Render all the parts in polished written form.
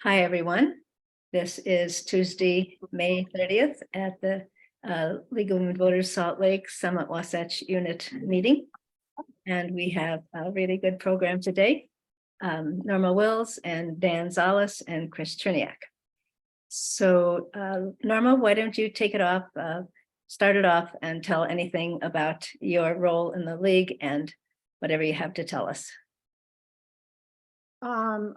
Hi, everyone. This is Tuesday, May 30th at the League of Women Voters Salt Lake Summit-Wasatch Unit meeting. And we have a really good program today. Norma Wills and Dan Zalles and Chris Cherniak. So Norma, why don't you take it off, start it off and tell anything about your role in the league and whatever you have to tell us.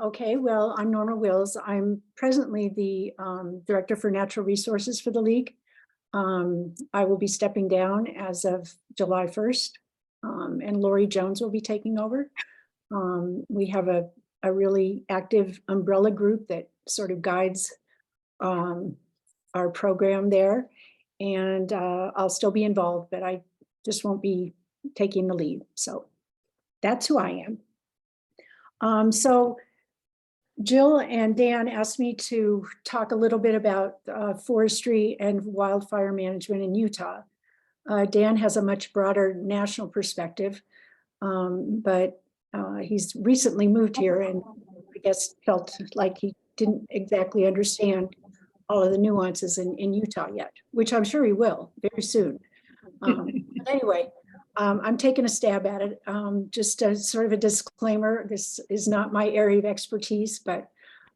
Okay, well, I'm Norma Wills. I'm presently the Director for Natural Resources for the League. I will be stepping down as of July 1st, and Lori Jones will be taking over. We have a really active umbrella group that sort of guides our program there, and I'll still be involved, but I just won't be taking the lead. So that's who I am. So Jill and Dan asked me to talk a little bit about forestry and wildfire management in Utah. Dan has a much broader national perspective, but he's recently moved here and I guess felt like he didn't exactly understand all of the nuances in Utah yet, which I'm sure he will very soon. But anyway, I'm taking a stab at it. Just as sort of a disclaimer, this is not my area of expertise, but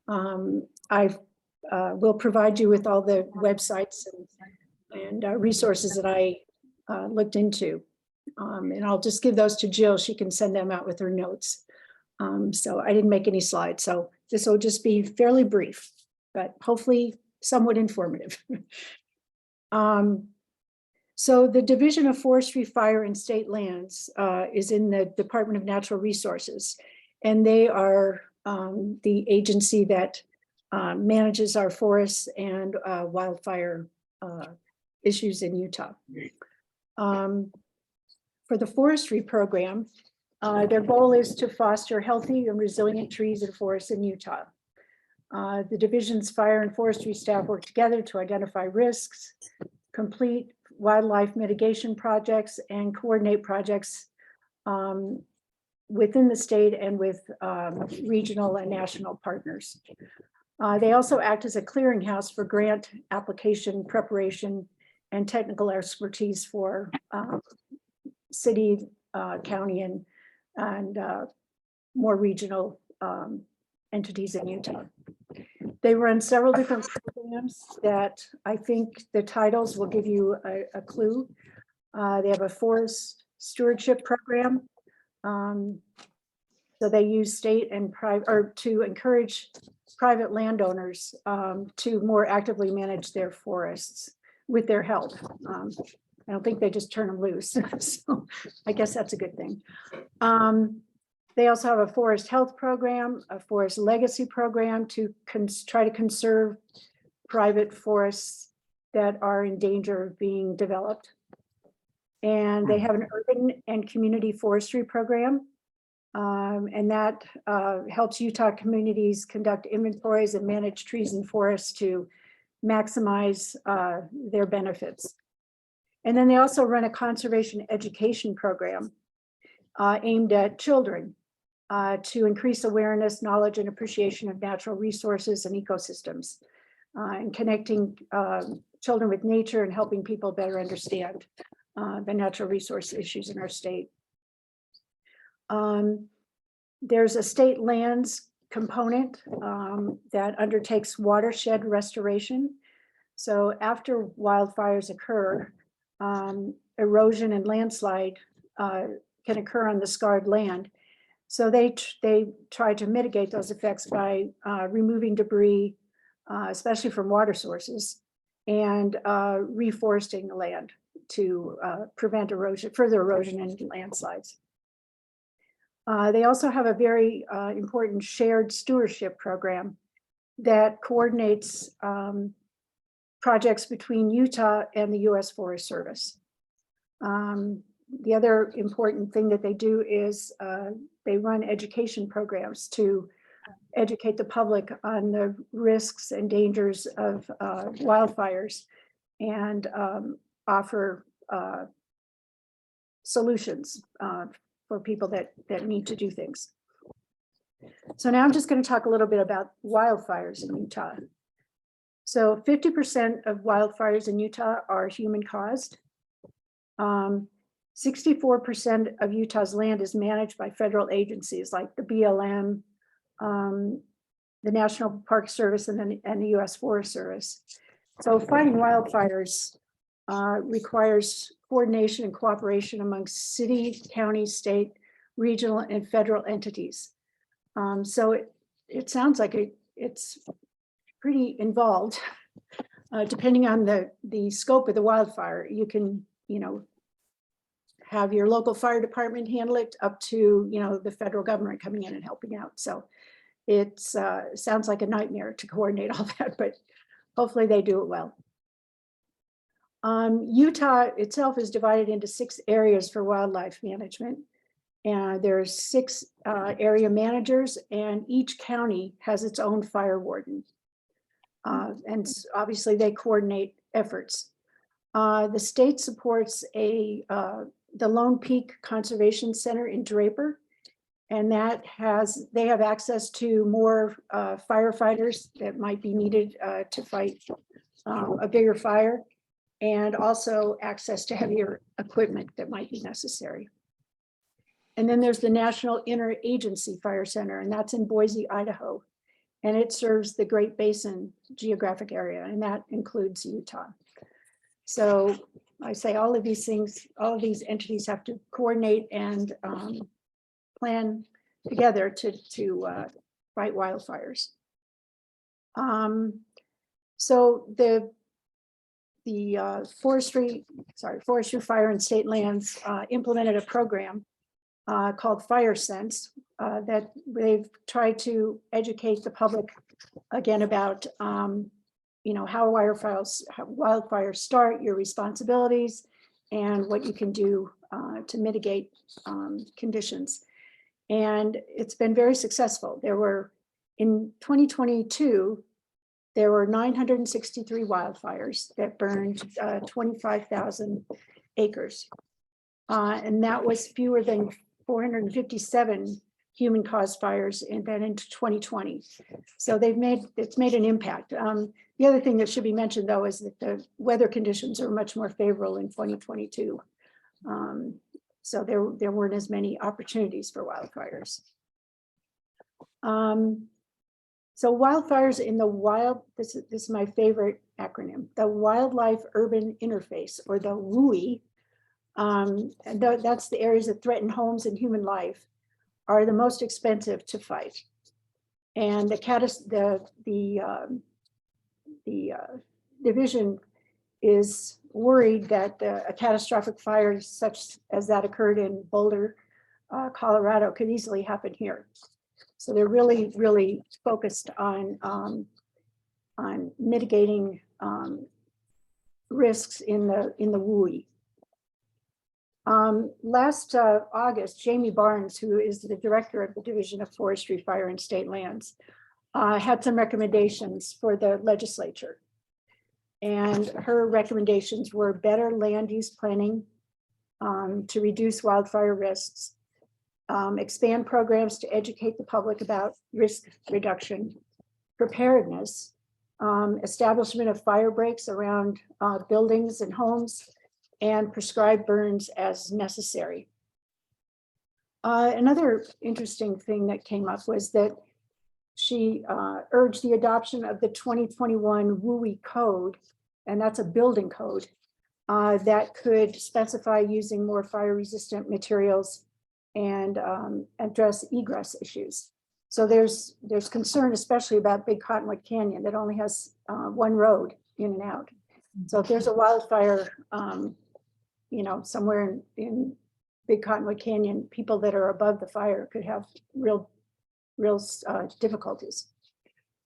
I will provide you with all the websites and resources that I looked into. And I'll just give those to Jill. She can send them out with her notes. So I didn't make any slides. So this will just be fairly brief, but hopefully somewhat informative. So the Division of Forestry, Fire, and State Lands is in the Department of Natural Resources, and they are the agency that manages our forests and wildfire issues in Utah. For the forestry program, their goal is to foster healthy and resilient trees and forests in Utah. The division's fire and forestry staff work together to identify risks, complete wildlife mitigation projects, and coordinate projects within the state and with regional and national partners. They also act as a clearinghouse for grant application preparation and technical expertise for city, county, and more regional entities in Utah. They run several different programs that I think the titles will give you a clue. They have a forest stewardship program. So they use state and private, or to encourage private landowners to more actively manage their forests with their help. I don't think they just turn them loose. So I guess that's a good thing. They also have a forest health program, a forest legacy program to try to conserve private forests that are in danger of being developed. And they have an urban and community forestry program. And that helps Utah communities conduct inventories and manage trees and forests to maximize their benefits. And then they also run a conservation education program aimed at children to increase awareness, knowledge, and appreciation of natural resources and ecosystems, and connecting children with nature and helping people better understand the natural resource issues in our state. There's a state lands component that undertakes watershed restoration. So after wildfires occur, erosion and landslide can occur on the scarred land. So they try to mitigate those effects by removing debris, especially from water sources, and reforesting the land to prevent erosion, further erosion and landslides. They also have a very important shared stewardship program that coordinates projects between Utah and the U.S. Forest Service. The other important thing that they do is they run education programs to educate the public on the risks and dangers of wildfires and offer solutions for people that need to do things. So now I'm just going to talk a little bit about wildfires in Utah. So 50% of wildfires in Utah are human caused. 64% of Utah's land is managed by federal agencies like the BLM, the National Park Service, and the U.S. Forest Service. So fighting wildfires requires coordination and cooperation amongst city, county, state, regional, and federal entities. So it sounds like it's pretty involved. Depending on the scope of the wildfire, you can, have your local fire department handle it up to, the federal government coming in and helping out. So it sounds like a nightmare to coordinate all that, but hopefully they do it well. Utah itself is divided into 6 areas for wildlife management. And there's 6 area managers, and each county has its own fire warden. And obviously they coordinate efforts. The state supports the Lone Peak Conservation Center in Draper, and they have access to more firefighters that might be needed to fight a bigger fire, and also access to heavier equipment that might be necessary. And then there's the National Interagency Fire Center, and that's in Boise, Idaho. And it serves the Great Basin geographic area, and that includes Utah. So I say all of these things, all of these entities have to coordinate and plan together to fight wildfires. So the Forestry, Fire and State Lands implemented a program called Fire Sense that they've tried to educate the public again about how wildfires start, your responsibilities, and what you can do to mitigate conditions. And it's been very successful. In 2022, there were 963 wildfires that burned 25,000 acres. And that was fewer than 457 human-caused fires in 2020. So it's made an impact. The other thing that should be mentioned, though, is that the weather conditions are much more favorable in 2022. So there weren't as many opportunities for wildfires. So wildfires in the wild, this is my favorite acronym, the Wildlife Urban Interface, or the WUI, and that's the areas that threaten homes and human life, are the most expensive to fight. And the division is worried that a catastrophic fire such as that occurred in Boulder, Colorado, could easily happen here. So they're really, really focused on mitigating risks in the WUI. Last August, Jamie Barnes, who is the director of the Division of Forestry, Fire, and State Lands, had some recommendations for the legislature. And her recommendations were better land use planning to reduce wildfire risks, expand programs to educate the public about risk reduction, preparedness, establishment of fire breaks around buildings and homes, and prescribe burns as necessary. Another interesting thing that came up was that she urged the adoption of the 2021 WUI code, and that's a building code that could specify using more fire-resistant materials and address egress issues. So there's concern, especially about Big Cottonwood Canyon, that only has one road in and out. So if there's a wildfire, somewhere in Big Cottonwood Canyon, people that are above the fire could have real difficulties.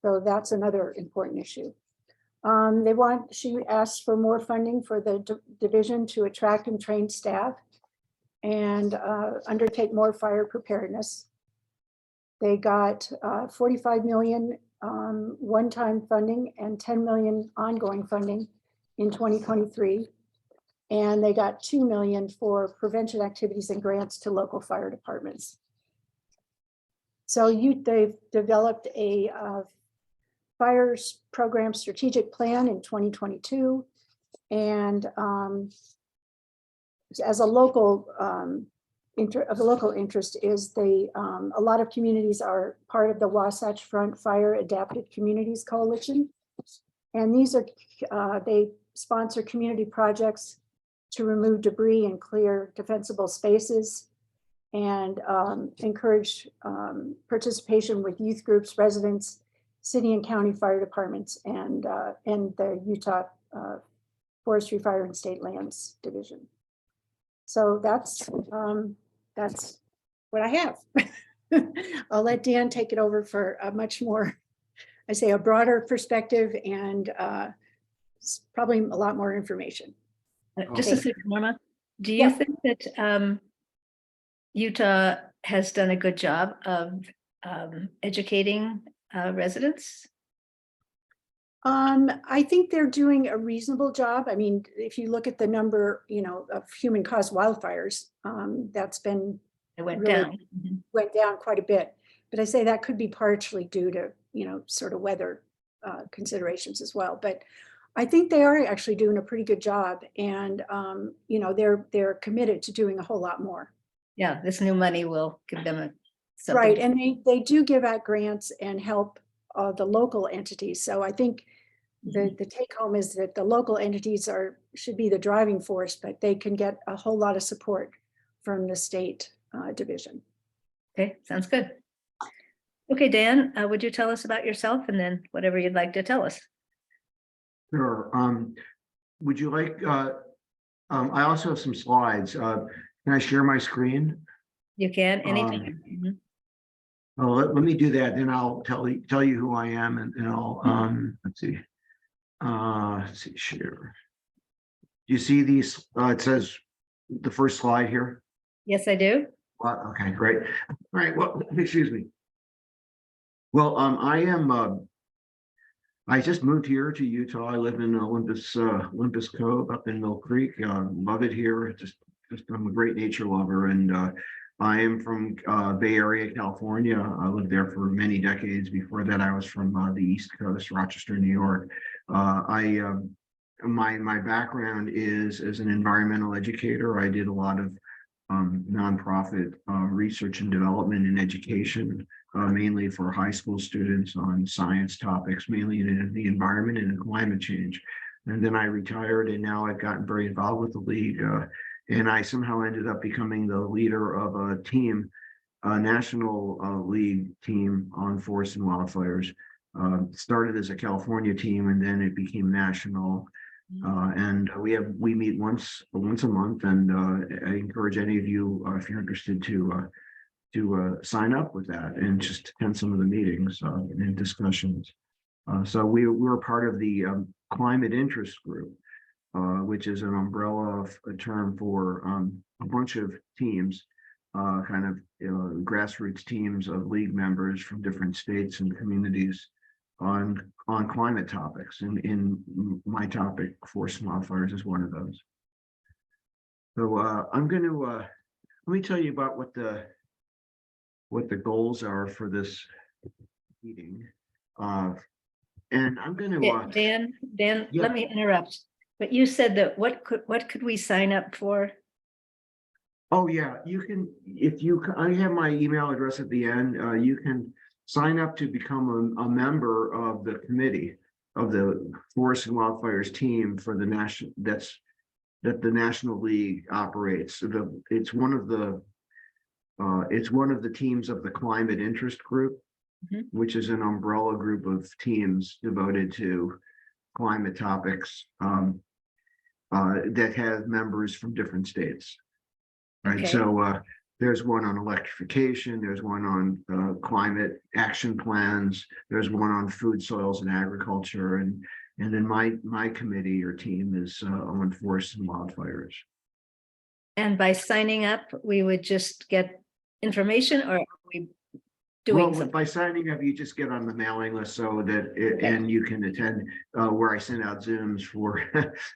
So that's another important issue. She asked for more funding for the division to attract and train staff and undertake more fire preparedness. They got 45 million one-time funding and 10 million ongoing funding in 2023. And they got 2 million for prevention activities and grants to local fire departments. So they've developed a fires program strategic plan in 2022. And as a local of a local interest is a lot of communities are part of the Wasatch Front Fire Adapted Communities Coalition. And these are, they sponsor community projects to remove debris and clear defensible spaces, and encourage participation with youth groups, residents, city and county fire departments, and the Utah Forestry, Fire and State Lands Division. So that's what I have. I'll let Dan take it over for a much more, I say, a broader perspective, and probably a lot more information. Just a second, Norma, do you Yeah. think that Utah has done a good job of educating residents? I think they're doing a reasonable job. I mean, if you look at the number, of human caused wildfires, that's been It went really down. Mhm. went down quite a bit. But I say that could be partially due to, sort of weather considerations as well. But I think they are actually doing a pretty good job, and they're committed to doing a whole lot more. Yeah, this new money will give them a something. Right, and they do give out grants and help the local entities. So I think the take home is that the local entities should be the driving force, but they can get a whole lot of support from the state division. Okay, sounds good. Okay, Dan, would you tell us about yourself, and then whatever you'd like to tell us? Sure. Would you like, I also have some slides. Can I share my screen? You can anytime. Mhm. Well, let me do that, then I'll tell you who I am, and I'll, let's see. Let's see, share. Do you see these? It says the first slide here. Yes, I do. Okay, great. All right, well, excuse me. Well, I just moved here to Utah. I live in Olympus Cove up in Mill Creek. Love it here. I'm a great nature lover, and I am from Bay Area, California. I lived there for many decades. Before that, I was from the East Coast, Rochester, New York. My background is as an environmental educator. I did a lot of nonprofit research and development in education, mainly for high school students on science topics, mainly in the environment and climate change. And then I retired, and now I've gotten very involved with the league. And I somehow ended up becoming the leader of a team, a national league team on forests and wildfires. Started as a California team, and then it became national. And we meet once a month, and I encourage any of you, if you're interested, to sign up with that and just attend some of the meetings and discussions. So we're part of the climate interest group, which is an umbrella of a term for a bunch of teams, kind of grassroots teams of league members from different states and communities on climate topics. And in my topic, forest wildfires is one of those. So I'm going to let me tell you about what the goals are for this meeting. And I'm going to Dan, yeah. let me interrupt. But you said that what could we sign up for? Oh yeah, you can, I have my email address at the end. You can sign up to become a member of the committee of the Forest and Wildfires team for the national, that the National League operates. It's one of the teams of the Climate Interest Group, which is an umbrella group of teams devoted to climate topics that have members from different states. Right. Okay. So there's one on electrification, there's one on climate action plans, there's one on food, soils, and agriculture, and then my committee or team is on forests and wildfires. And by signing up, we would just get information, or are we doing something? By signing up, you just get on the mailing list, so that and you can attend where I send out Zooms for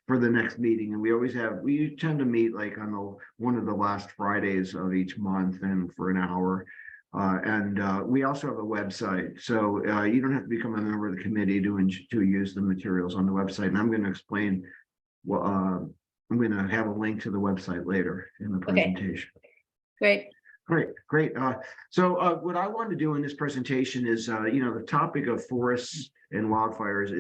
for the next meeting. And we tend to meet like on one of the last Fridays of each month, and for an hour. We also have a website, so you don't have to become a member of the committee to use the materials on the website. And I'm going to explain. Well, I'm going to have a link to the website later in the presentation. Great. Great. So what I want to do in this presentation is, the topic of forests and wildfires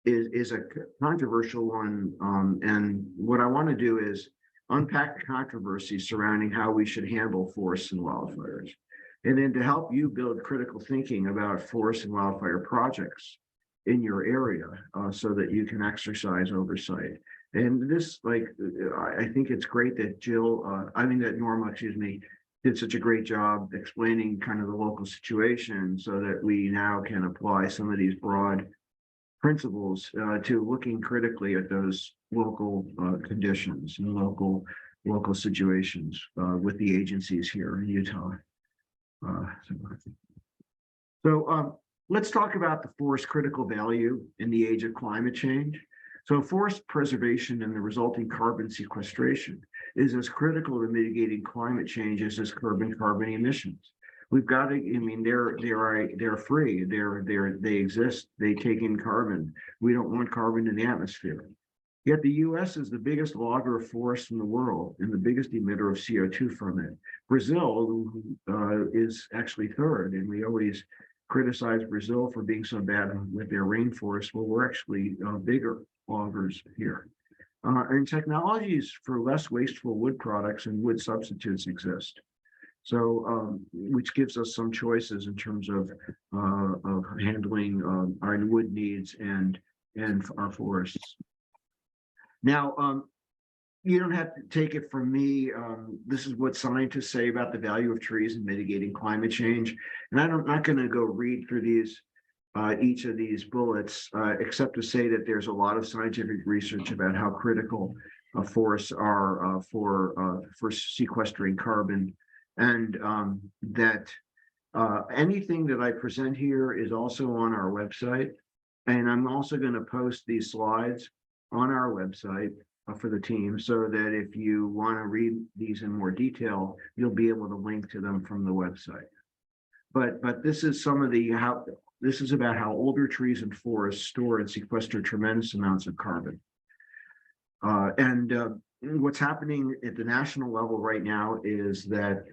is a controversial one. And what I want to do is unpack the controversy surrounding how we should handle forests and wildfires. And then to help you build critical thinking about forest and wildfire projects in your area so that you can exercise oversight. And this, I think it's great that that Norma, did such a great job explaining kind of the local situation so that we now can apply some of these broad principles to looking critically at those local conditions and local situations with the agencies here in Utah. Let's talk about the forest critical value in the age of climate change. So forest preservation and the resulting carbon sequestration is as critical to mitigating climate change as is carbon emissions. We've got to, they're free, they exist, they take in carbon. We don't want carbon in the atmosphere. Yet the US is the biggest logger of forests in the world and the biggest emitter of CO2 from it. Brazil is actually third, and we always criticize Brazil for being so bad with their rainforest. Well, we're actually bigger loggers here. And technologies for less wasteful wood products and wood substitutes exist. So, which gives us some choices in terms of handling our wood needs and our forests. Now, you don't have to take it from me. This is what scientists say about the value of trees in mitigating climate change. And I'm not going to go read through these each of these bullets, except to say that there's a lot of scientific research about how critical forests are for sequestering carbon, and that anything that I present here is also on our website. And I'm also going to post these slides on our website for the team, so that if you want to read these in more detail, you'll be able to link to them from the website. But this is this is about how older trees and forests store and sequester tremendous amounts of carbon. What's happening at the national level right now is that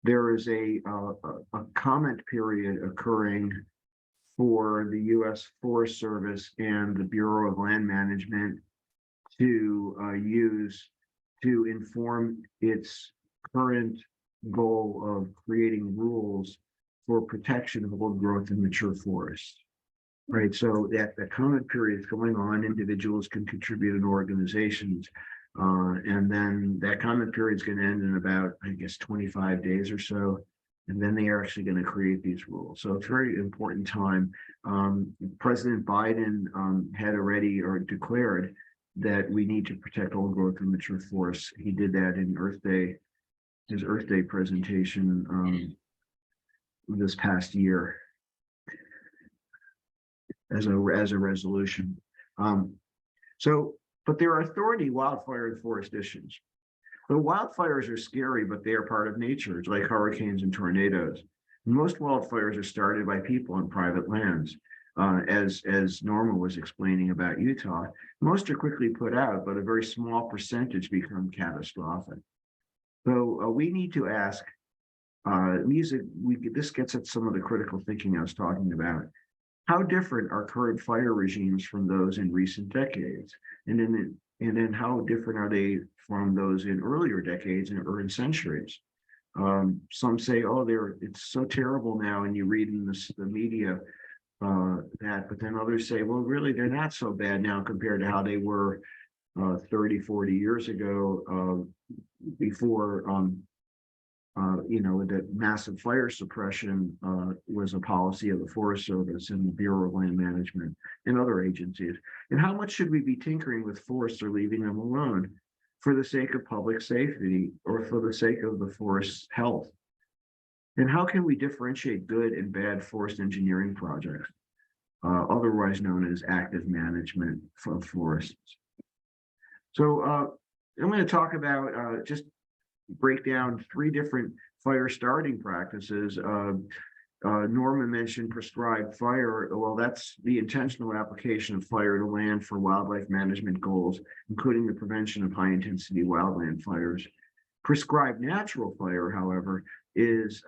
there is a comment period occurring for the U.S. Forest Service and the Bureau of Land Management to use to inform its current goal of creating rules for protection of old growth and mature forests. Right, so that the comment period is going on, individuals can contribute in organizations, and then that comment period is going to end in about, I guess, 25 days or so, and then they are actually going to create these rules. So it's a very important time. President Biden had already declared that we need to protect old growth and mature forests. He did that in his Earth Day presentation this past year as a resolution. But there are thorny wildfire and forest issues. The wildfires are scary, but they are part of nature. It's like hurricanes and tornadoes. Most wildfires are started by people on private lands. As Norma was explaining about Utah, most are quickly put out, but a very small percentage become catastrophic. So we need to ask, this gets at some of the critical thinking I was talking about. How different are current fire regimes from those in recent decades? And then how different are they from those in earlier decades or in centuries? Some say, oh, it's so terrible now, and you read in the media but then others say, well, really, they're not so bad now compared to how they were 30, 40 years ago, before that massive fire suppression was a policy of the Forest Service and the Bureau of Land Management and other agencies. And how much should we be tinkering with forests or leaving them alone for the sake of public safety or for the sake of the forest's health? And how can we differentiate good and bad forest engineering projects, otherwise known as active management of forests? So I'm going to talk about just break down 3 different fire starting practices. Norma mentioned prescribed fire. Well, that's the intentional application of fire to land for wildlife management goals, including the prevention of high-intensity wildland fires. Prescribed natural fire, however, is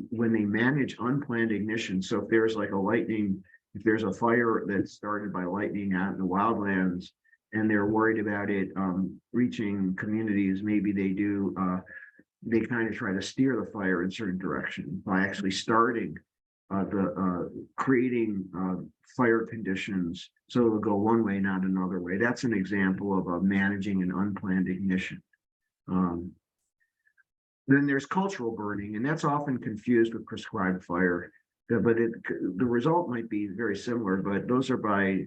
when they manage unplanned ignition. So if there's like if there's a fire that's started by lightning out in the wildlands, and they're worried about it reaching communities, maybe they kind of try to steer the fire in certain direction by actually starting creating fire conditions so it'll go one way, not another way. That's an example of managing an unplanned ignition. Then there's cultural burning, and that's often confused with prescribed fire, but the result might be very similar, but those are by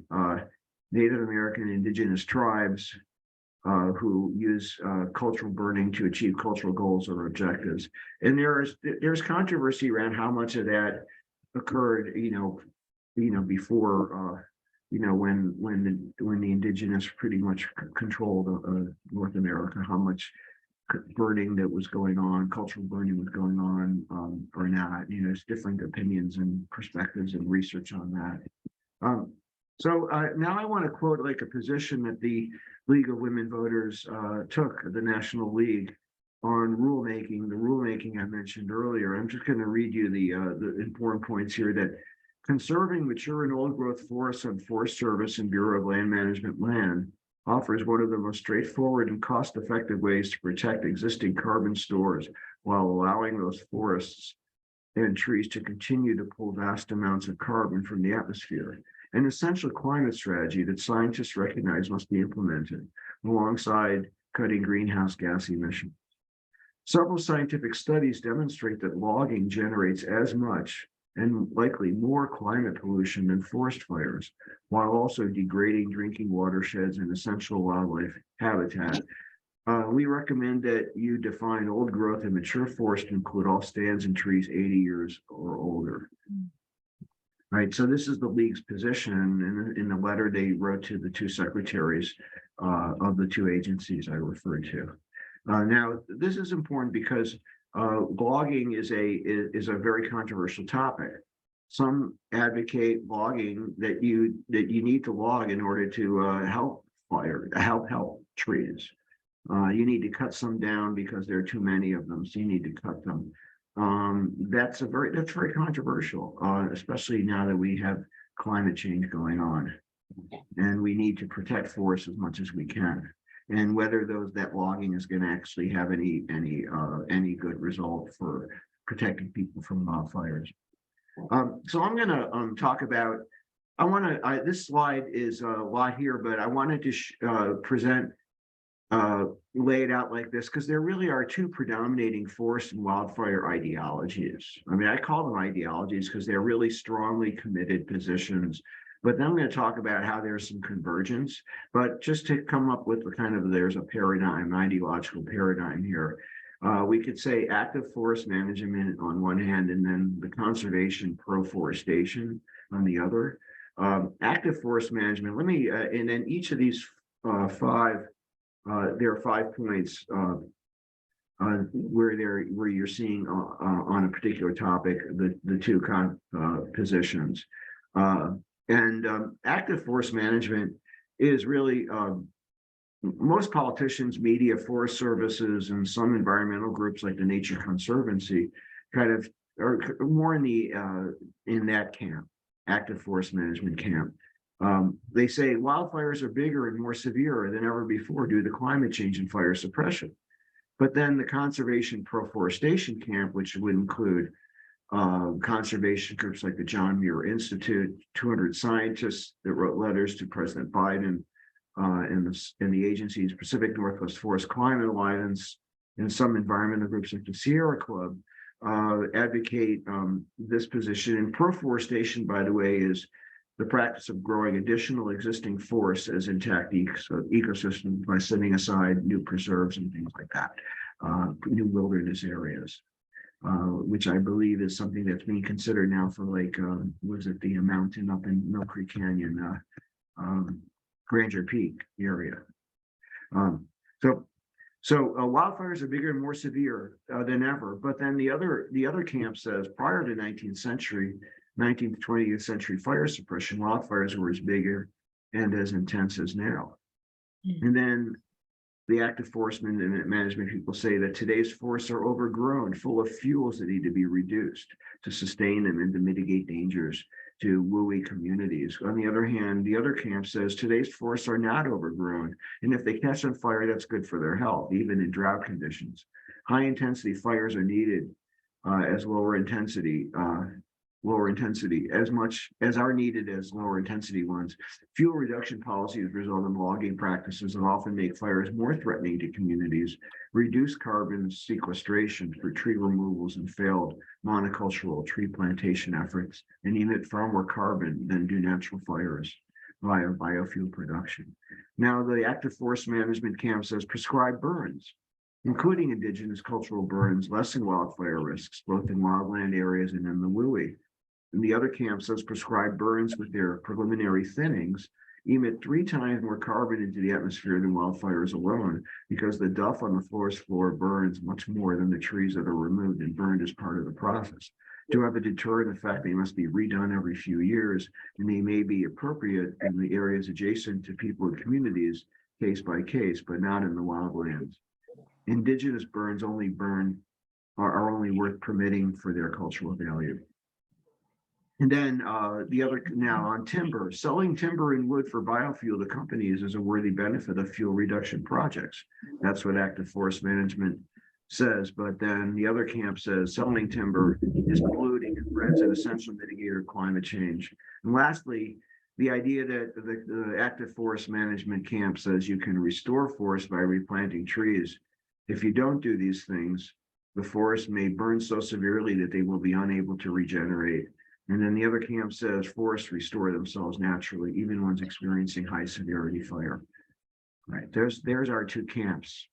Native American indigenous tribes who use cultural burning to achieve cultural goals or objectives. And there's controversy around how much of that occurred, before, when the indigenous pretty much controlled North America, how much burning that was going on, cultural burning was going on, or not. There's different opinions and perspectives and research on that. So now I want to quote like a position that the League of Women Voters took, the National League, on rulemaking, the rulemaking I mentioned earlier. I'm just going to read you the important points here: that conserving mature and old growth forests on Forest Service and Bureau of Land Management land offers one of the most straightforward and cost-effective ways to protect existing carbon stores while allowing those forests and trees to continue to pull vast amounts of carbon from the atmosphere. An essential climate strategy that scientists recognize must be implemented alongside cutting greenhouse gas emissions. Several scientific studies demonstrate that logging generates as much and likely more climate pollution than forest fires, while also degrading drinking watersheds and essential wildlife habitat. We recommend that you define old growth and mature forest to include all stands and trees 80 years or older. Right, so this is the League's position in the letter they wrote to the two secretaries of the two agencies I referred to. Now, this is important because logging is a very controversial topic. Some advocate logging that you need to log in order to help trees. You need to cut some down because there are too many of them, so you need to cut them. That's very controversial, especially now that we have climate change going on, and we need to protect forests as much as we can. And whether that logging is going to actually have any good result for protecting people from wildfires. So I'm going to talk about. This slide is a lot here, but I wanted to present. Lay it out like this because there really are two predominating forest and wildfire ideologies. I mean, I call them ideologies because they're really strongly committed positions. But then I'm going to talk about how there's some convergence. But just to come up with there's a paradigm, ideological paradigm here. We could say active forest management on one hand, and then the conservation pro-forestation on the other. Active forest management. And then each of these five. There are 5 points where you're seeing on a particular topic the two positions. Active forest management is really most politicians, media, forest services, and some environmental groups like the Nature Conservancy kind of are more in that camp, active forest management camp. They say wildfires are bigger and more severe than ever before due to climate change and fire suppression. But then the conservation pro-forestation camp, which would include conservation groups like the John Muir Institute, 200 scientists that wrote letters to President Biden and the agency's Pacific Northwest Forest Climate Alliance, and some environmental groups like the Sierra Club advocate this position. And pro-forestation, by the way, is the practice of growing additional existing forests as intact ecosystems by setting aside new preserves and things like that, new wilderness areas, which I believe is something that's being considered now for the mountain up in Mill Creek Canyon, Grandeur Peak area. So wildfires are bigger and more severe than ever. But then the other camp says prior to 19th to 20th century fire suppression, wildfires were as bigger and as intense as now. And then the active forest management people say that today's forests are overgrown, full of fuels that need to be reduced to sustain them and to mitigate dangers to WUI communities. On the other hand, the other camp says today's forests are not overgrown, and if they catch on fire, that's good for their health, even in drought conditions. High intensity fires are needed as lower intensity as much as are needed as lower intensity ones. Fuel reduction policies result in logging practices that often make fires more threatening to communities, reduce carbon sequestration for tree removals and failed monocultural tree plantation efforts, and emit far more carbon than do natural fires via biofuel production. Now, the active forest management camp says prescribe burns, including indigenous cultural burns, lessen wildfire risks, both in wildland areas and in the WUI. And the other camp says prescribe burns with their preliminary thinnings emit 3 times more carbon into the atmosphere than wildfires alone, because the duff on the forest floor burns much more than the trees that are removed and burned as part of the process. To have a deterrent effect, they must be redone every few years, and they may be appropriate in the areas adjacent to people and communities, case by case, but not in the wildlands. Indigenous burns are only worth permitting for their cultural value. And then now on timber, selling timber and wood for biofuel to companies is a worthy benefit of fuel reduction projects. That's what active forest management says. But then the other camp says selling timber is polluting and threats an essential mitigator of climate change. And lastly, the idea that the active forest management camp says you can restore forests by replanting trees. If you don't do these things, the forest may burn so severely that they will be unable to regenerate. And then the other camp says forests restore themselves naturally, even when experiencing high severity fire. Right, there's our 2 camps.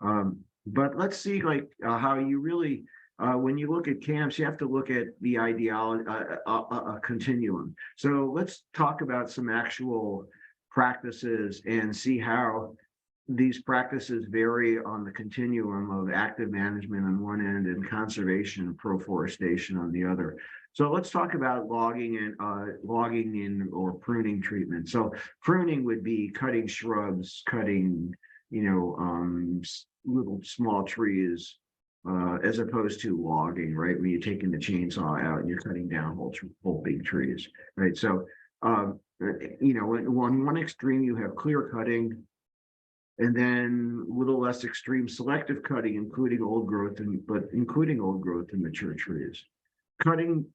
But let's see how you really, when you look at camps, you have to look at the ideology, a continuum. So let's talk about some actual practices and see how these practices vary on the continuum of active management on one end and conservation and proforestation on the other. So let's talk about logging in or pruning treatment. So pruning would be cutting shrubs, cutting, little small trees, as opposed to logging, right? When you're taking the chainsaw out and you're cutting down whole big trees, right? So, on one extreme, you have clear cutting, and then a little less extreme selective cutting, including old growth and mature trees. Cutting,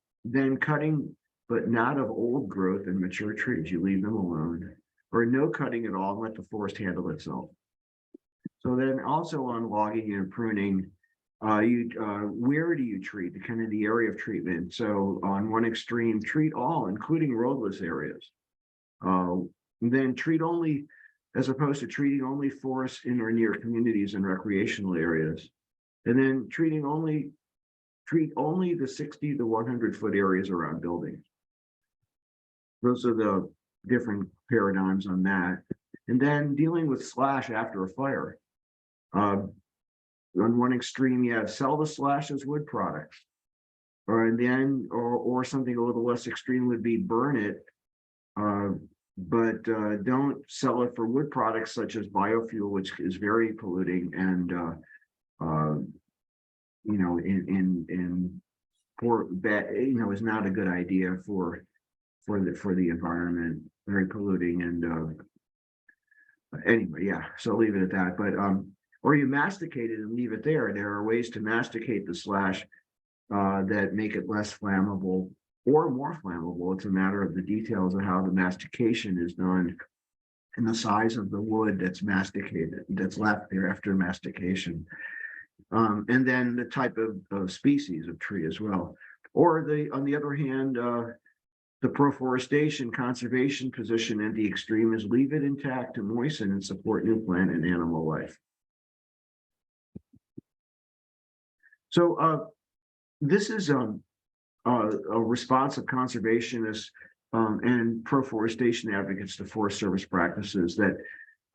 but not of old growth and mature trees. You leave them alone, or no cutting at all and let the forest handle itself. So then also on logging and pruning, where do you treat, the area of treatment? So on one extreme, treat all, including roadless areas. Then treat only, as opposed to treating only forests in or near communities and recreational areas. And then treat only the 60 to 100 foot areas around buildings. Those are the different paradigms on that. And then dealing with slash after a fire. On one extreme, you have sell the slash as wood products. Or something a little less extreme would be burn it, but don't sell it for wood products such as biofuel, which is very polluting and is not a good idea for the environment, very polluting. And anyway, yeah, so leave it at that. But or you masticate it and leave it there. There are ways to masticate the slash that make it less flammable or more flammable. It's a matter of the details of how the mastication is done and the size of the wood that's masticated, that's left there after mastication. And then the type of species of tree as well. Or on the other hand, the proforestation conservation position at the extreme is leave it intact to moisten and support new plant and animal life. So this is a response of conservationists and proforestation advocates to Forest Service practices that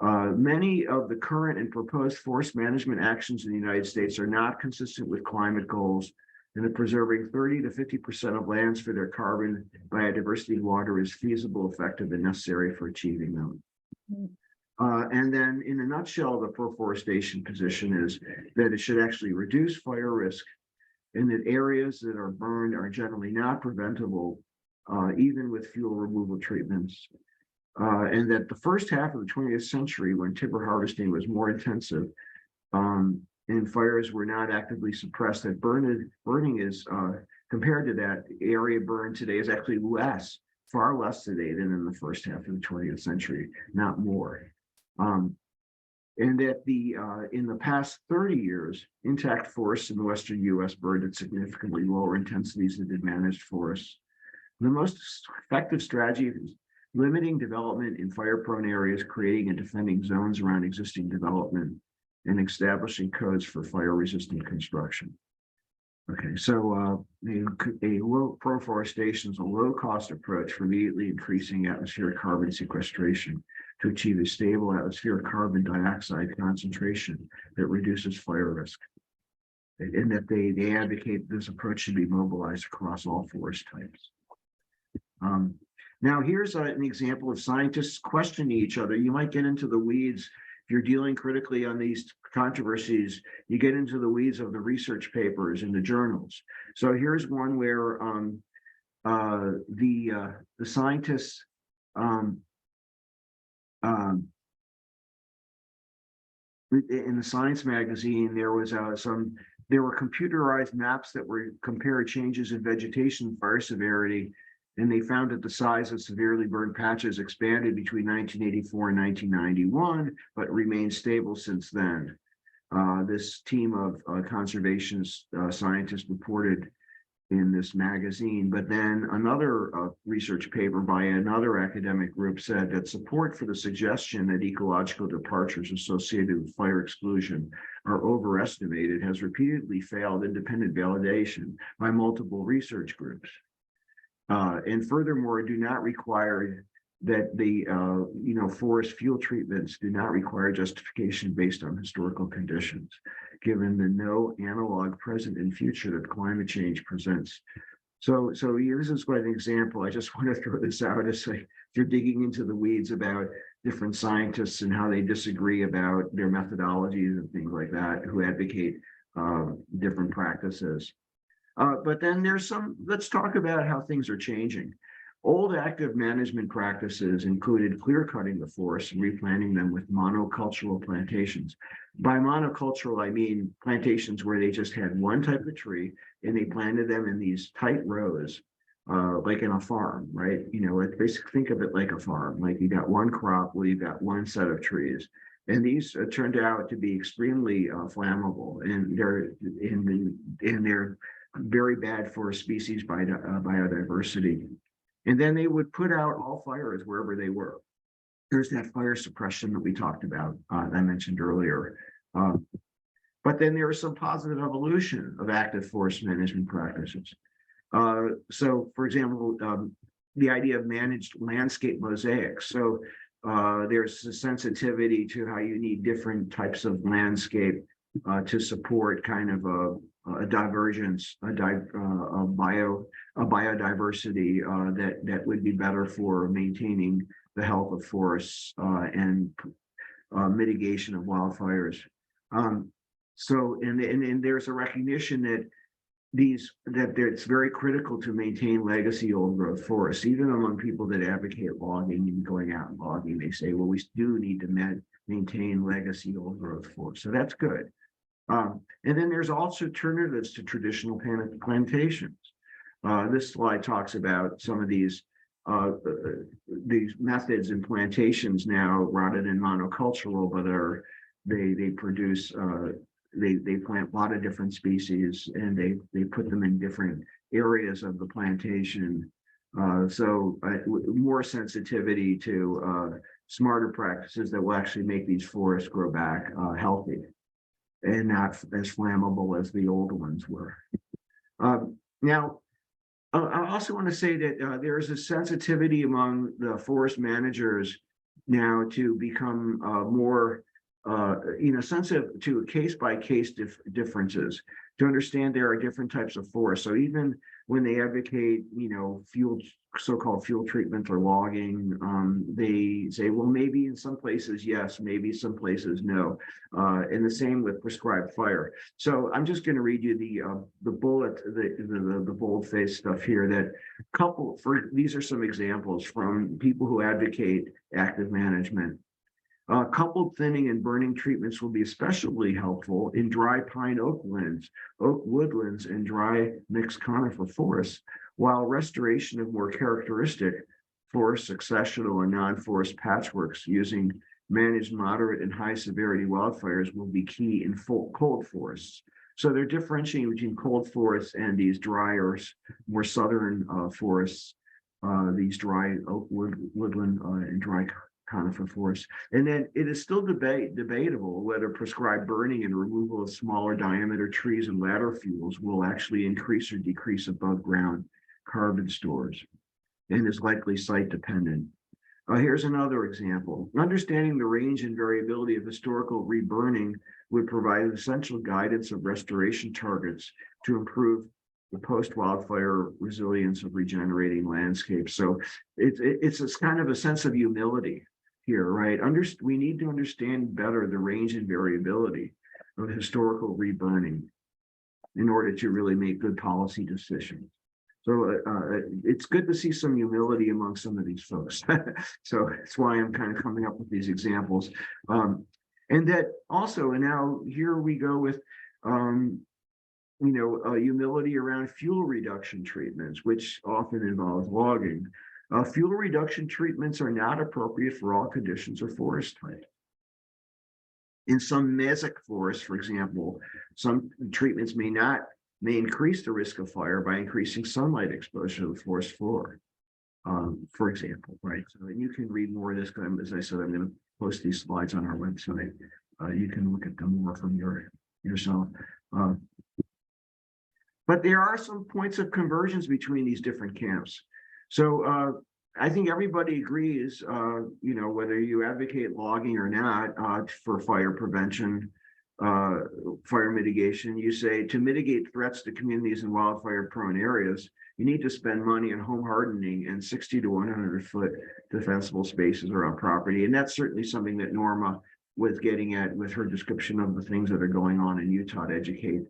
Many of the current and proposed forest management actions in the United States are not consistent with climate goals, and that preserving 30 to 50% of lands for their carbon, biodiversity, and water is feasible, effective, and necessary for achieving them. And then in a nutshell, the pro-forestation position is that it should actually reduce fire risk, and that areas that are burned are generally not preventable, even with fuel removal treatments. And that the first half of the 20th century, when timber harvesting was more intensive, and fires were not actively suppressed, that burning is, compared to that, area burned today is actually less, far less today than in the first half of the 20th century, not more. And that in the past 30 years, intact forests in the Western US burned at significantly lower intensities than did managed forests. The most effective strategy is limiting development in fire-prone areas, creating and defending zones around existing development, and establishing codes for fire-resistant construction. Okay, so a low pro-forestation is a low-cost approach for immediately increasing atmospheric carbon sequestration to achieve a stable atmospheric carbon dioxide concentration that reduces fire risk. And that they advocate this approach should be mobilized across all forest types. Now, here's an example of scientists questioning each other. You might get into the weeds. If you're dealing critically on these controversies, you get into the weeds of the research papers in the journals. So here's one where the scientists in the Science magazine, there were computerized maps that were compared changes in vegetation fire severity, and they found that the size of severely burned patches expanded between 1984 and 1991, but remained stable since then. This team of conservation scientists reported in this magazine, but then another research paper by another academic group said that support for the suggestion that ecological departures associated with fire exclusion are overestimated has repeatedly failed independent validation by multiple research groups. And furthermore, do not require that the forest fuel treatments do not require justification based on historical conditions, given the no analog present and future that climate change presents. So this is quite an example. I just want to throw this out as like, if you're digging into the weeds about different scientists and how they disagree about their methodologies and things like that, who advocate different practices. But then let's talk about how things are changing. Old active management practices included clear cutting the forests and replanting them with monocultural plantations. By monocultural, I mean plantations where they just had one type of tree and they planted them in these tight rows, like in a farm, right? Basically think of it like a farm, like you got one crop where you got one set of trees. And these turned out to be extremely flammable, and they're very bad for species biodiversity. And then they would put out all fires wherever they were. There's that fire suppression that we talked about, I mentioned earlier. But then there is some positive evolution of active forest management practices. So, for example, the idea of managed landscape mosaics. So there's a sensitivity to how you need different types of landscape to support kind of a divergence, a biodiversity that would be better for maintaining the health of forests and mitigation of wildfires. So there's a recognition that it's very critical to maintain legacy old growth forests, even among people that advocate logging and going out and logging. They say, well, we do need to maintain legacy old growth forests. So that's good. And then there's also alternatives to traditional plantations. This slide talks about some of these methods in plantations now, rather than monocultural, but they produce they plant a lot of different species, and they put them in different areas of the plantation. So more sensitivity to smarter practices that will actually make these forests grow back healthy and not as flammable as the old ones were. Now, I also want to say that there is a sensitivity among the forest managers now to become more sensitive to case by case differences, to understand there are different types of forests. So even when they advocate, so-called fuel treatment or logging, they say, well, maybe in some places yes, maybe some places no, and the same with prescribed fire. So I'm just going to read you the bullet, the bold-faced stuff here. That these are some examples from people who advocate active management. Coupled thinning and burning treatments will be especially helpful in dry pine oak woodlands, and dry mixed conifer forests, while restoration of more characteristic forest successional and non-forest patchworks using managed moderate and high severity wildfires will be key in cold forests. So they're differentiating between cold forests and these drier, more southern forests, these dry oak woodland and dry conifer forests. And then it is still debatable whether prescribed burning and removal of smaller diameter trees and ladder fuels will actually increase or decrease above ground carbon stores, and is likely site dependent. Here's another example. Understanding the range and variability of historical reburning would provide essential guidance of restoration targets to improve the post-wildfire resilience of regenerating landscapes. So it's kind of a sense of humility here, right? We need to understand better the range and variability of historical reburning in order to really make good policy decisions. So it's good to see some humility among some of these folks. So that's why I'm kind of coming up with these examples. And that also, and now here we go with, humility around fuel reduction treatments, which often involves logging. Fuel reduction treatments are not appropriate for all conditions of forest type. In some mesic forests, for example, some treatments may increase the risk of fire by increasing sunlight exposure to the forest floor, for example, right? So you can read more of this, as I said, I'm going to post these slides on our website. You can look at them more from yourself. But there are some points of convergence between these different camps. So I think everybody agrees, whether you advocate logging or not, for fire prevention, fire mitigation, you say to mitigate threats to communities in wildfire prone areas, you need to spend money on home hardening and 60 to 100 foot defensible spaces around property. And that's certainly something that Norma was getting at with her description of the things that are going on in Utah to educate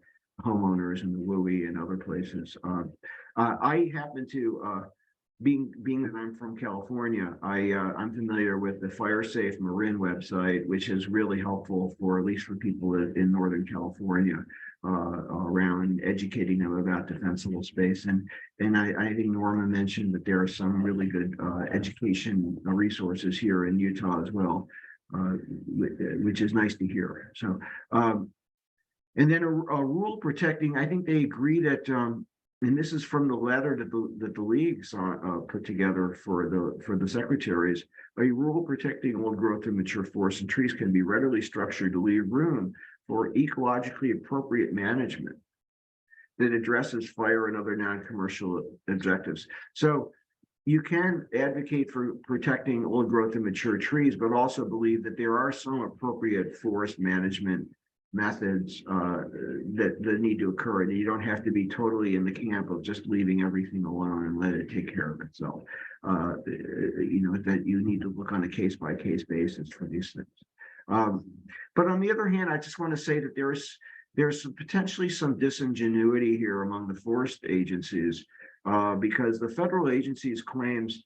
homeowners in the WUI and other places. I happen to, being that I'm from California, I'm familiar with the Fire Safe Marin website, which is really helpful for, at least for people in Northern California, around educating them about defensible space. And I think Norma mentioned that there are some really good education resources here in Utah as well, which is nice to hear. So, and then a rule protecting, I think they agree that, and this is from the letter that the leagues put together for the secretaries, a rule protecting old growth and mature forests and trees can be readily structured to leave room for ecologically appropriate management that addresses fire and other non-commercial objectives. So you can advocate for protecting old growth and mature trees, but also believe that there are some appropriate forest management methods that need to occur, and you don't have to be totally in the camp of just leaving everything alone and let it take care of itself. That you need to look on a case-by-case basis for these things. But on the other hand, I just want to say that there's potentially some disingenuity here among the forest agencies, because the federal agencies' claims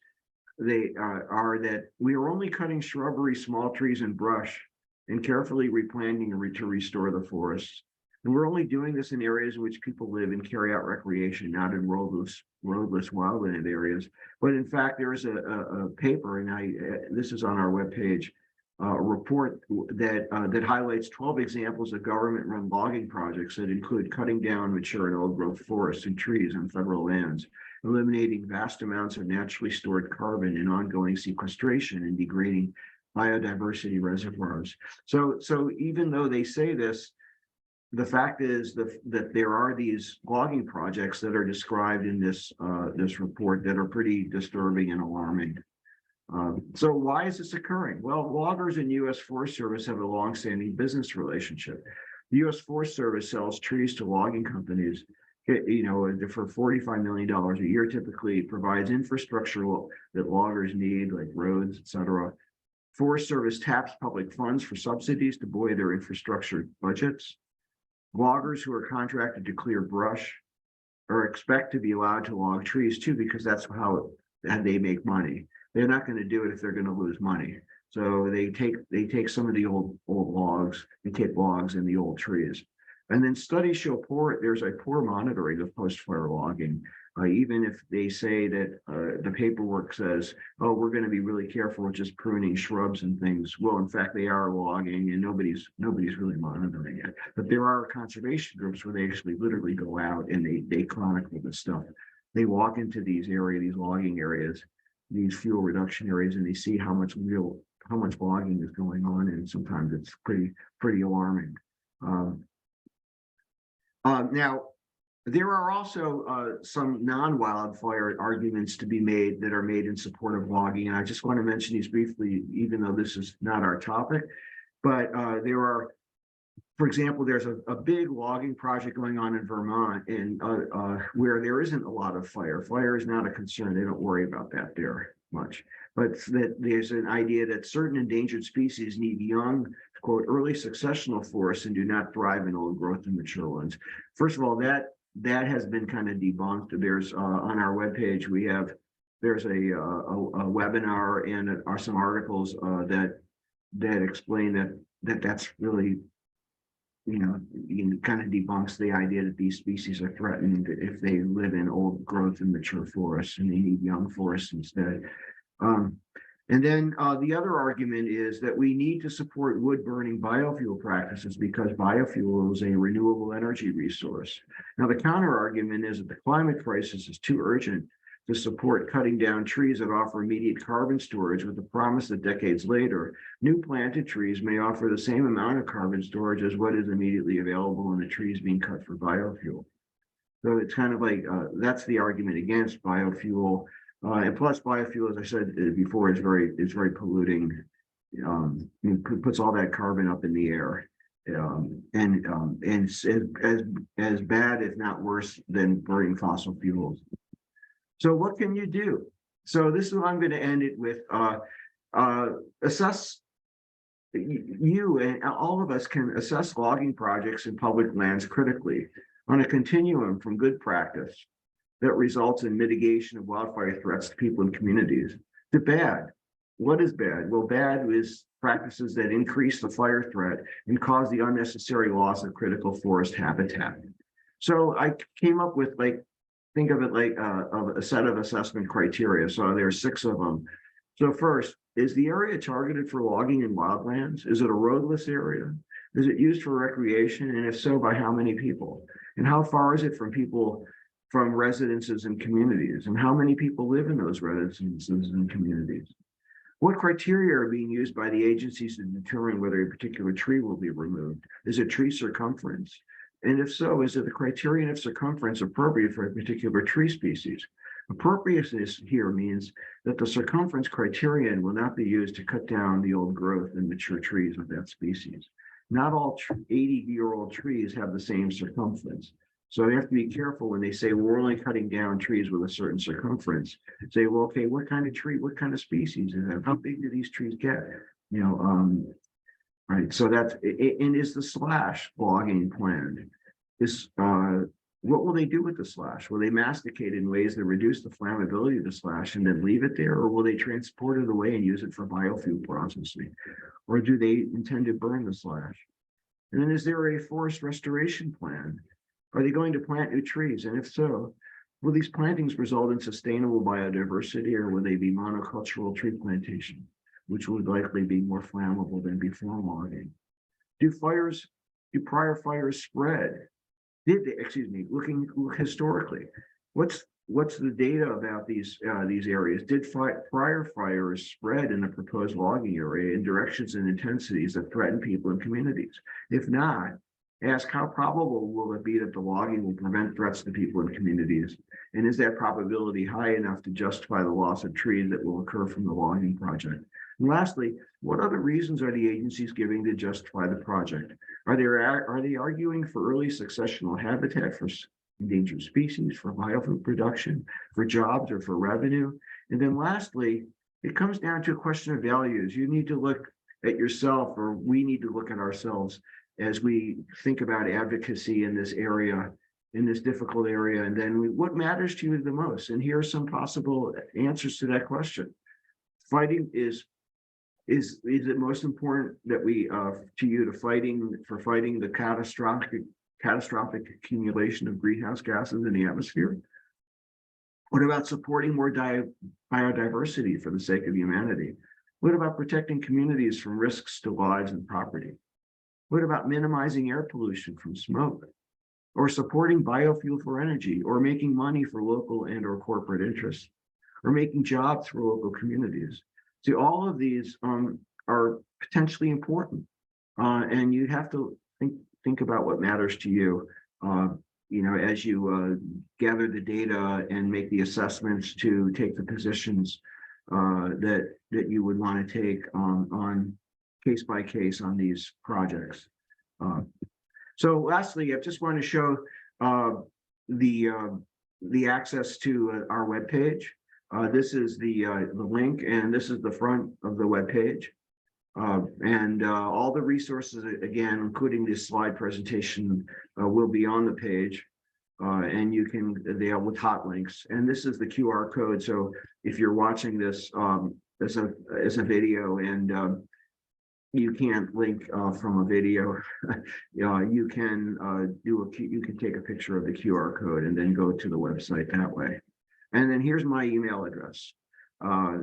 are that we are only cutting shrubbery, small trees, and brush and carefully replanting to restore the forests. And we're only doing this in areas in which people live and carry out recreation, not in roadless wildland areas. But in fact, there is a paper, and this is on our webpage, a report that highlights 12 examples of government-run logging projects that include cutting down mature and old-growth forests and trees on federal lands, eliminating vast amounts of naturally stored carbon and ongoing sequestration, and degrading biodiversity reservoirs. So even though they say this, the fact is that there are these logging projects that are described in this report that are pretty disturbing and alarming. So why is this occurring? Well, loggers and U.S. Forest Service have a longstanding business relationship. The U.S. Forest Service sells trees to logging companies, for $45 million a year, typically provides infrastructure that loggers need, like roads, et cetera. Forest Service taps public funds for subsidies to buoy their infrastructure budgets. Loggers who are contracted to clear brush or expect to be allowed to log trees too, because that's how they make money. They're not going to do it if they're going to lose money. So they take some of the old logs, they take logs and the old trees. And then studies show there's a poor monitoring of post-fire logging. Even if they say that the paperwork says, oh, we're going to be really careful with just pruning shrubs and things. Well, in fact, they are logging and nobody's really monitoring it. But there are conservation groups where they actually literally go out and they chronicle this stuff. They walk into these logging areas, these fuel reduction areas, and they see how much logging is going on. And sometimes it's pretty alarming. Now, there are also some non-wildfire arguments to be made that are made in support of logging. And I just want to mention these briefly, even though this is not our topic. But there are, for example, there's a big logging project going on in Vermont and where there isn't a lot of fire. Fire is not a concern. They don't worry about that there much. But that there's an idea that certain endangered species need young, quote, early successional forests and do not thrive in old growth and mature ones. First of all, that has been kind of debunked. There's on our webpage, there's a webinar and are some articles that explain that's really, kind of debunks the idea that these species are threatened if they live in old growth and mature forests and they need young forests instead. And then the other argument is that we need to support wood burning biofuel practices because biofuel is a renewable energy resource. Now, the counter argument is that the climate crisis is too urgent to support cutting down trees that offer immediate carbon storage with the promise that decades later, new planted trees may offer the same amount of carbon storage as what is immediately available in the trees being cut for biofuel. So it's kind of like, that's the argument against biofuel. And plus biofuel, as I said before, is very polluting. Puts all that carbon up in the air, and as bad, if not worse, than burning fossil fuels. So what can you do? So this is what I'm going to end it with. Assess. You and all of us can assess logging projects in public lands critically on a continuum from good practice that results in mitigation of wildfire threats to people and communities to bad. What is bad? Well, bad is practices that increase the fire threat and cause the unnecessary loss of critical forest habitat. So I came up with, think of it like a set of assessment criteria. So there are 6 of them. So first, is the area targeted for logging in wildlands? Is it a roadless area? Is it used for recreation? And if so, by how many people? And how far is it from residences and communities? And how many people live in those residences and communities? What criteria are being used by the agencies to determine whether a particular tree will be removed? Is it tree circumference? And if so, is it the criterion of circumference appropriate for a particular tree species? Appropriateness here means that the circumference criterion will not be used to cut down the old growth and mature trees of that species. Not all 80-year-old trees have the same circumference. So they have to be careful when they say we're only cutting down trees with a certain circumference. Say, well, okay, what kind of tree, what kind of species is that? How big do these trees get? Right. So that's, and is the slash logging planned? What will they do with the slash? Will they masticate it in ways that reduce the flammability of the slash and then leave it there? Or will they transport it away and use it for biofuel processing? Or do they intend to burn the slash? And then is there a forest restoration plan? Are they going to plant new trees? And if so, will these plantings result in sustainable biodiversity, or will they be monocultural tree plantation, which would likely be more flammable than before logging? Do prior fires spread? Looking historically, what's the data about these areas? Did prior fires spread in the proposed logging area in directions and intensities that threaten people and communities? If not, Ask how probable will it be that the logging will prevent threats to people and communities? And is that probability high enough to justify the loss of trees that will occur from the logging project? And lastly, what other reasons are the agencies giving to justify the project? Are they arguing for early successional habitat for endangered species, for biofuel production, for jobs, or for revenue? And then lastly, it comes down to a question of values. You need to look at yourself, or we need to look at ourselves as we think about advocacy in this area, in this difficult area, and then what matters to you the most? And here are some possible answers to that question. Fighting is it most important that we to you to fighting the catastrophic accumulation of greenhouse gases in the atmosphere? What about supporting more biodiversity for the sake of humanity? What about protecting communities from risks to lives and property? What about minimizing air pollution from smoke? Or supporting biofuel for energy, or making money for local and or corporate interests, or making jobs for local communities? See, all of these are potentially important, and you have to think about what matters to you. As you gather the data and make the assessments to take the positions that you would want to take on case by case on these projects. So lastly, I just want to show the access to our webpage. This is the link, and this is the front of the webpage. And all the resources, again, including this slide presentation, will be on the page. And they are with hot links. And this is the QR code. So if you're watching this as a video and you can't link from a video, you can take a picture of the QR code and then go to the website that way. And then here's my email address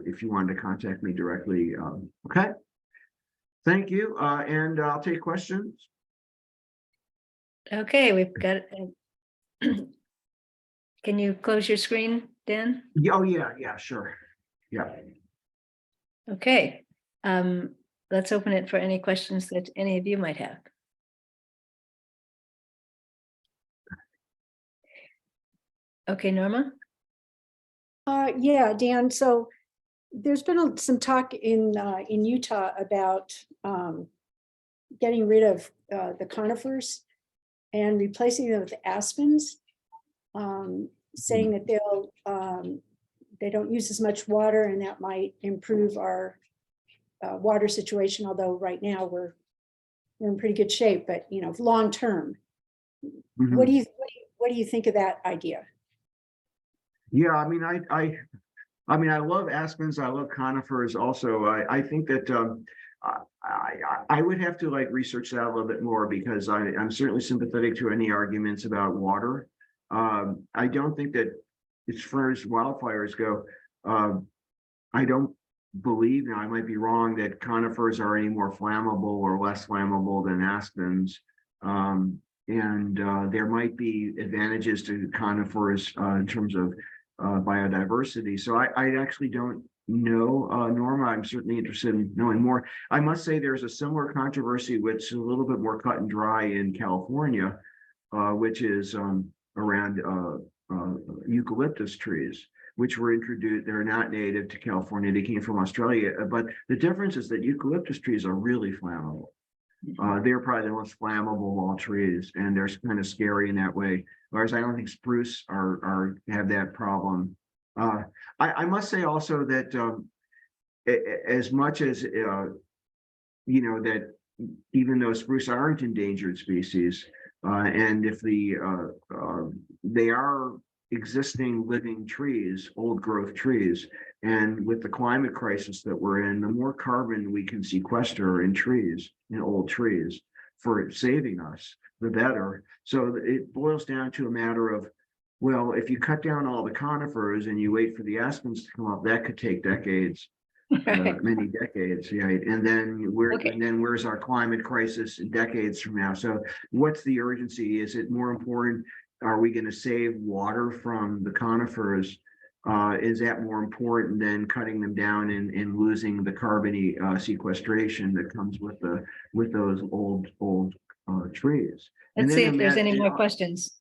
if you wanted to contact me directly. Okay. Thank you. And I'll take questions. Okay, we've got. Can you close your screen, Dan? Oh yeah, sure. Yeah. Okay. Let's open it for any questions that any of you might have. Okay, Norma? Yeah, Dan, so there's been some talk in Utah about getting rid of the conifers and replacing them with aspens, saying that they don't use as much water, and that might improve our water situation. Although right now we're in pretty good shape, but long term, Mm-hmm. what do you think of that idea? Yeah, I mean, I love aspens. I love conifers. Also, I think that I would have to research that a little bit more, because I'm certainly sympathetic to any arguments about water. I don't think that, as far as wildfires go, I don't believe, now I might be wrong, that conifers are any more flammable or less flammable than aspens. And there might be advantages to conifers in terms of biodiversity. So I actually don't know, Norma. I'm certainly interested in knowing more. I must say there's a similar controversy, which is a little bit more cut and dry in California, which is around eucalyptus trees, which were introduced. They're not native to California. They came from Australia. But the difference is that eucalyptus trees are really flammable. They're probably the most flammable of all trees, and they're kind of scary in that way. Whereas I don't think spruce have that problem. I must say also that as much as that even though spruce aren't endangered species, and if they are existing living trees, old growth trees, and with the climate crisis that we're in, the more carbon we can sequester in trees, in old trees, for saving us, the better. So it boils down to a matter of, well, if you cut down all the conifers and you wait for the aspens to come up, that could take decades, many decades, yeah. And then where's our climate crisis in decades from now? So what's the urgency? Is it more important? Are we going to save water from the conifers? Is that more important than cutting them down and losing the carbon sequestration that comes with those old trees. And Let's then see if there's any imagine- more questions.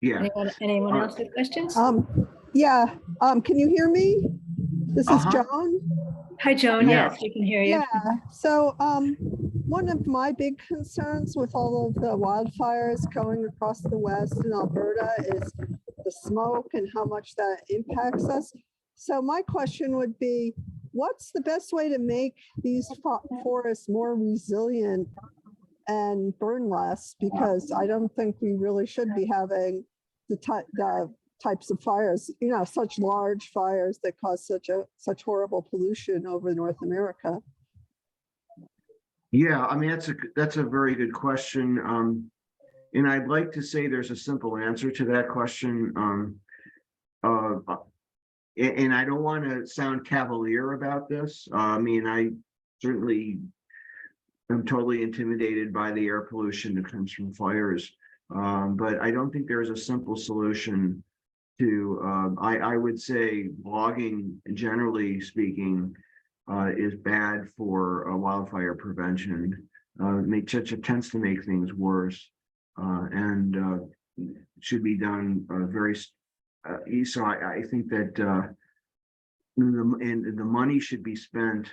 Yeah. Anyone else with questions? Yeah, can you hear me? This is Uh-huh. Joan. Hi, Joan. Yeah. Yes, we can hear you. Yeah, so one of my big concerns with all of the wildfires going across the West in Alberta is the smoke and how much that impacts us. So my question would be, what's the best way to make these forests more resilient and burn less? Because I don't think we really should be having the types of fires, you know, such large fires that cause such horrible pollution over North America. Yeah, I mean, that's a very good question. And I'd like to say there's a simple answer to that question. And I don't want to sound cavalier about this. I mean, I certainly am totally intimidated by the air pollution that comes from fires. But I don't think there's a simple solution to, I would say logging, generally speaking, is bad for wildfire prevention. It tends to make things worse, and should be done very. So I think that the money should be spent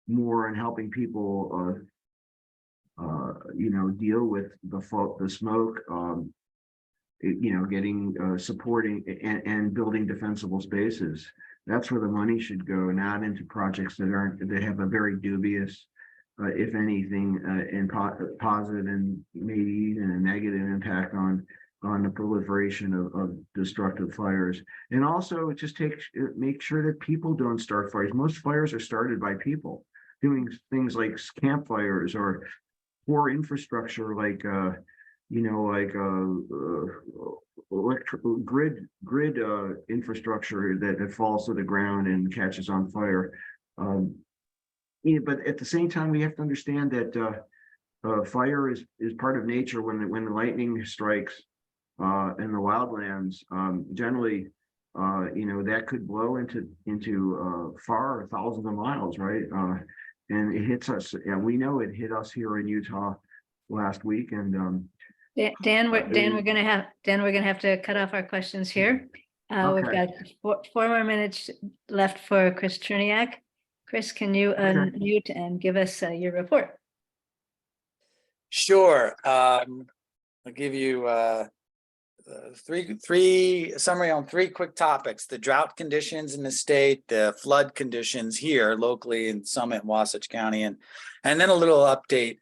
more on helping people, you know, deal with the smoke. You know, getting supporting and building defensible spaces. That's where the money should go, not into projects that have a very dubious, if anything, and positive and maybe even a negative impact on the proliferation of destructive fires. And also just make sure that people don't start fires. Most fires are started by people doing things like campfires or poor infrastructure, like you know, like grid infrastructure that falls to the ground and catches on fire. Yeah, but at the same time, we have to understand that fire is part of nature. When the lightning strikes in the wildlands, generally, you know, that could blow into far thousands of miles, right? And it hits us. Yeah, we know it hit us here in Utah last week, and Dan, we're gonna have to cut off our questions here. We've Okay. got four more minutes left for Chris Cherniak. Chris, can you unmute and give us your report? Sure. I'll give you summary on three quick topics: the drought conditions in the state, the flood conditions here locally in Summit-Wasatch County, and then a little update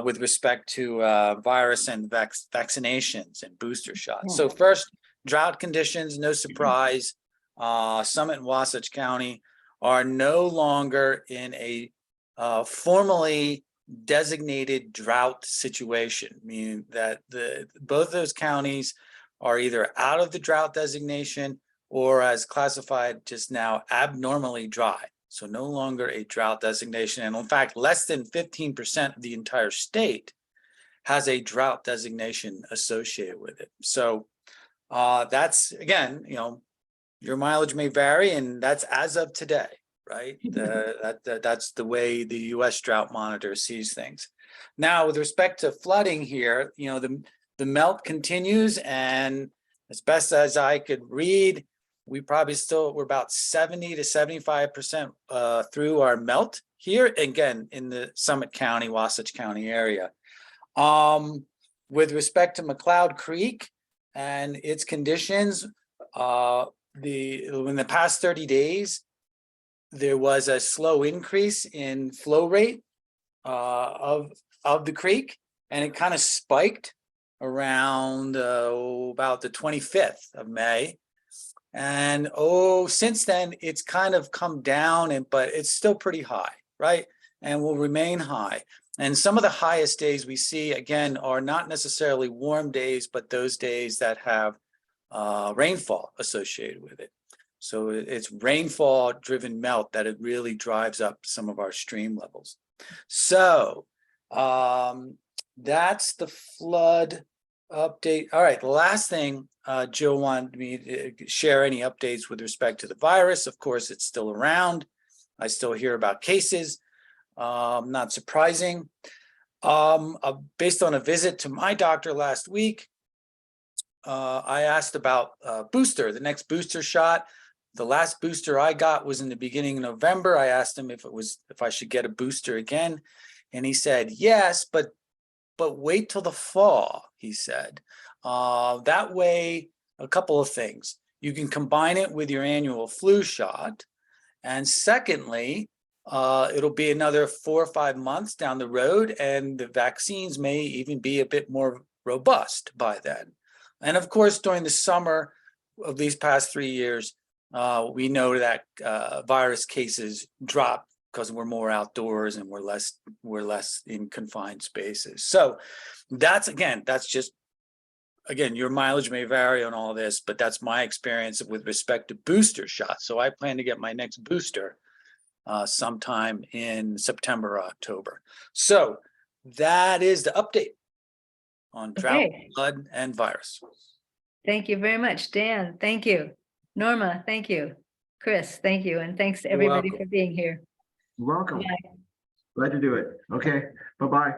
with respect to virus and vaccinations and booster shots. So first, drought conditions, no surprise. Summit and Wasatch County are no longer in a formally designated drought situation, meaning that both those counties are either out of the drought designation or, as classified just now, abnormally dry. So no longer a drought designation. And in fact, less than 15% of the entire state has a drought designation associated with it. So that's, again, you know, your mileage may vary, and that's as of today, right? That's the way the U.S. Drought Monitor sees things. Now, with respect to flooding here, you know, the melt continues, and as best as I could read, we're about 70 to 75% through our melt here, again, in the Summit County, Wasatch County area. With respect to McLeod Creek and its conditions, in the past 30 days, there was a slow increase in flow rate of the creek, and it kind of spiked around about the 25th of May. And since then, it's kind of come down, but it's still pretty high, right? And will remain high. And some of the highest days we see, again, are not necessarily warm days, but those days that have rainfall associated with it. So it's rainfall-driven melt that it really drives up some of our stream levels. So that's the flood update. All right, the last thing, Jill wanted me to share any updates with respect to the virus. Of course, it's still around. I still hear about cases, not surprising. Based on a visit to my doctor last week, I asked about booster, the next booster shot. The last booster I got was in the beginning of November. I asked him if I should get a booster again, and he said yes, but wait till the fall. He said that way, a couple of things. You can combine it with your annual flu shot, and secondly, it'll be another 4 or 5 months down the road, and the vaccines may even be a bit more robust by then. And of course, during the summer of these past 3 years, we know that virus cases drop because we're more outdoors and we're less in confined spaces. So that's just, your mileage may vary on all this, but that's my experience with respect to booster shots. So I plan to get my next booster sometime in September or October. So that is the update on drought, Okay. flood, and virus. Thank you very much, Dan. Thank you. Norma, thank you. Chris, thank you. And thanks to You're everybody welcome. for being here. Welcome. Bye. Glad to do it. Okay, bye-bye.